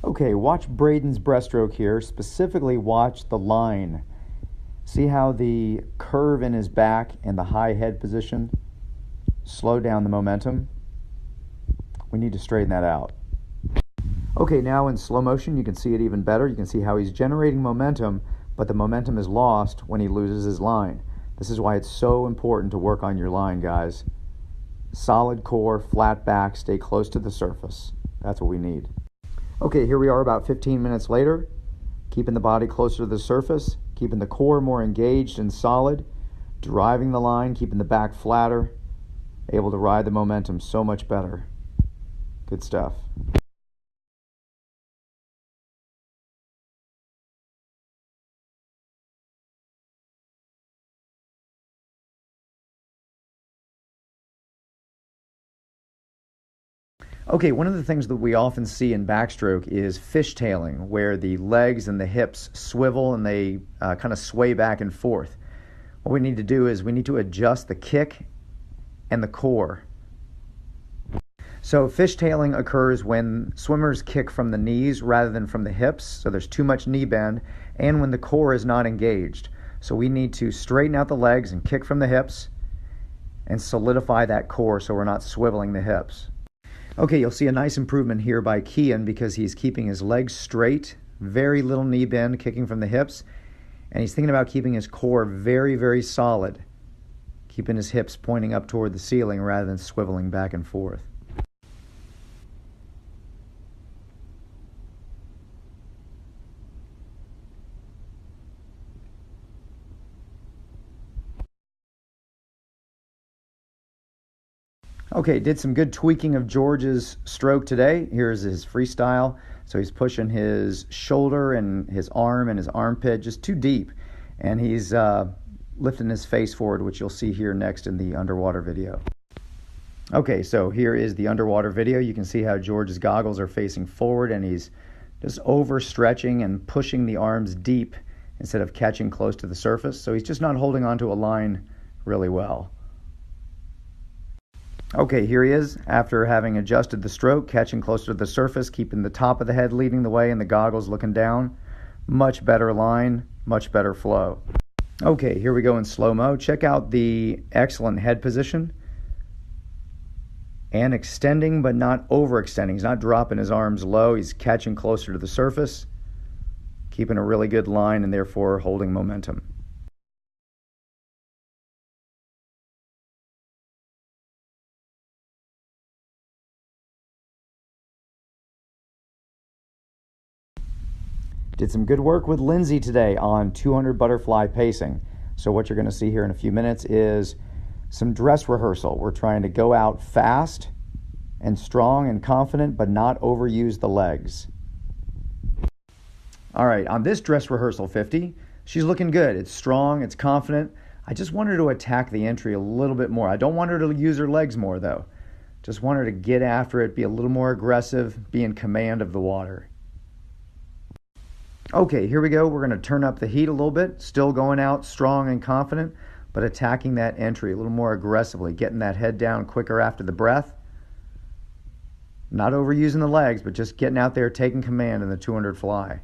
Okay, watch Braden's breaststroke here. Specifically watch the line. See how the curve in his back and the high head position slow down the momentum? We need to straighten that out. Okay, now in slow motion you can see it even better. You can see how he's generating momentum, but the momentum is lost when he loses his line. This is why it's so important to work on your line, guys. Solid core, flat back, stay close to the surface. That's what we need. Okay, here we are about 15 minutes later, keeping the body closer to the surface, keeping the core more engaged and solid, driving the line, keeping the back flatter, able to ride the momentum so much better. Good stuff. Okay, one of the things that we often see in backstroke is fishtailing, where the legs and the hips swivel and they kind of sway back and forth. What we need to do is we need to adjust the kick and the core. So fishtailing occurs when swimmers kick from the knees rather than from the hips, so there's too much knee bend, and when the core is not engaged. So we need to straighten out the legs and kick from the hips and solidify that core so we're not swiveling the hips. Okay, you'll see a nice improvement here by Kian because he's keeping his legs straight, very little knee bend, kicking from the hips, and he's thinking about keeping his core very, very solid, keeping his hips pointing up toward the ceiling rather than swiveling back and forth. Okay, did some good tweaking of George's stroke today. Here's his freestyle. So he's pushing his shoulder and his arm and his armpit just too deep. And he's lifting his face forward, which you'll see here next in the underwater video. Okay, so here is the underwater video. You can see how George's goggles are facing forward and he's just overstretching and pushing the arms deep instead of catching close to the surface. So he's just not holding onto a line really well. Okay, here he is after having adjusted the stroke, catching closer to the surface, keeping the top of the head leading the way and the goggles looking down. Much better line, much better flow. Okay, here we go in slow-mo. Check out the excellent head position and extending but not overextending. He's not dropping his arms low. He's catching closer to the surface, keeping a really good line and therefore holding momentum. Did some good work with Lindsay today on 200 butterfly pacing. So what you're going to see here in a few minutes is some dress rehearsal. We're trying to go out fast and strong and confident, but not overuse the legs. All right, on this dress rehearsal 50, she's looking good. It's strong, it's confident. I just want her to attack the entry a little bit more. I don't want her to use her legs more though. Just want her to get after it, be a little more aggressive, be in command of the water. Okay, here we go. We're going to turn up the heat a little bit. Still going out strong and confident, but attacking that entry a little more aggressively, getting that head down quicker after the breath. Not overusing the legs, but just getting out there, taking command in the 200 fly.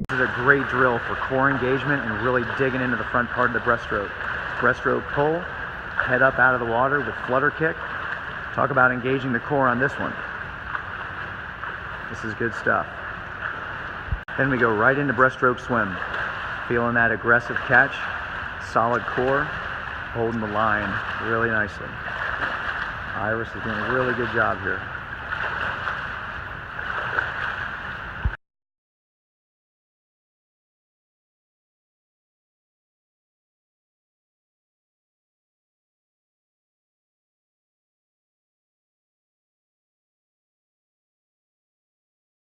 This is a great drill for core engagement and really digging into the front part of the breaststroke. Breaststroke pull, head up out of the water with flutter kick. Talk about engaging the core on this one. This is good stuff. Then we go right into breaststroke swim. Feeling that aggressive catch, solid core, holding the line really nicely. Iris is doing a really good job here.